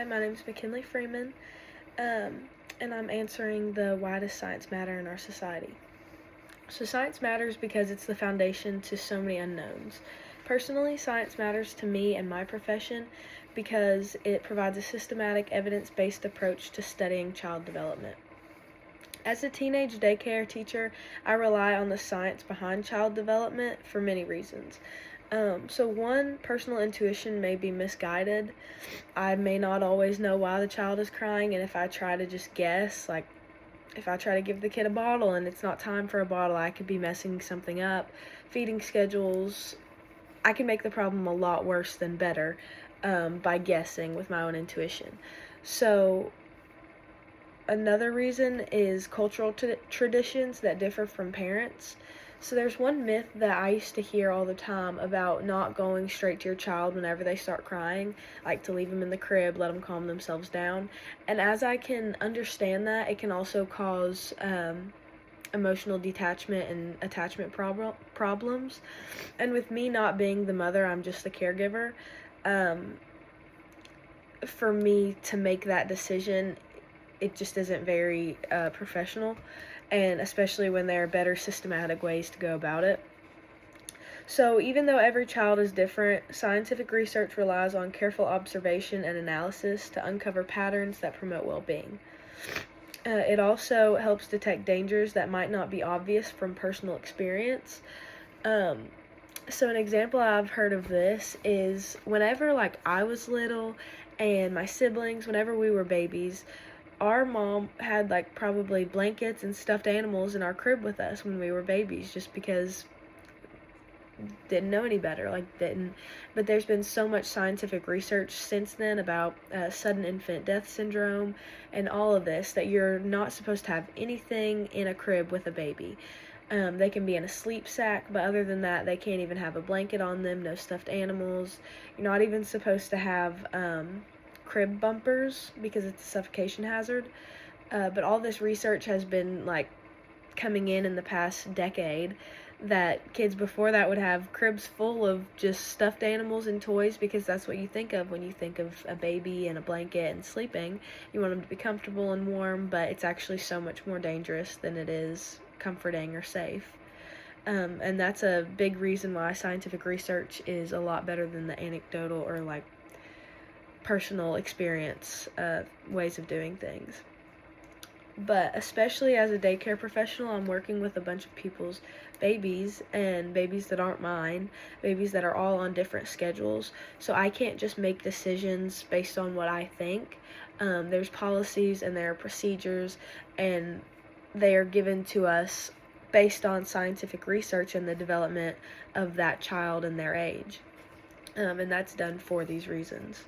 Hi, my name is McKinley Freeman, and I'm answering the why does science matter in our society. So science matters because it's the foundation to so many unknowns. Personally, science matters to me and my profession because it provides a systematic, evidence-based approach to studying child development. As a teenage daycare teacher, I rely on the science behind child development for many reasons. So one, personal intuition may be misguided. I may not always know why the child is crying, and if I try to just guess, like if I try to give the kid a bottle and it's not time for a bottle, I could be messing something up. Feeding schedules, I can make the problem a lot worse than better by guessing with my own intuition. So another reason is cultural traditions that differ from parents. So there's one myth that I used to hear all the time about not going straight to your child whenever they start crying, like to leave them in the crib, let them calm themselves down. And as I can understand that, it can also cause emotional detachment and attachment problems. And with me not being the mother, I'm just the caregiver. For me to make that decision, it just isn't very professional, and especially when there are better systematic ways to go about it. So even though every child is different, scientific research relies on careful observation and analysis to uncover patterns that promote well-being. It also helps detect dangers that might not be obvious from personal experience. So an example I've heard of this is whenever I was little and my siblings, whenever we were babies, our mom had probably blankets and stuffed animals in our crib with us when we were babies, just because didn't know any better, didn't. But there's been so much scientific research since then about sudden infant death syndrome and all of this, that you're not supposed to have anything in a crib with a baby. They can be in a sleep sack, but other than that, they can't even have a blanket on them, no stuffed animals. You're not even supposed to have crib bumpers because it's a suffocation hazard. But all this research has been coming in the past decade, that kids before that would have cribs full of just stuffed animals and toys, because that's what you think of when you think of a baby and a blanket and sleeping. You want them to be comfortable and warm, but it's actually so much more dangerous than it is comforting or safe. And that's a big reason why scientific research is a lot better than the anecdotal or personal experience ways of doing things. But especially as a daycare professional, I'm working with a bunch of people's babies, and babies that aren't mine, babies that are all on different schedules. So I can't just make decisions based on what I think. There's policies and there are procedures, and they are given to us based on scientific research and the development of that child and their age. And that's done for these reasons.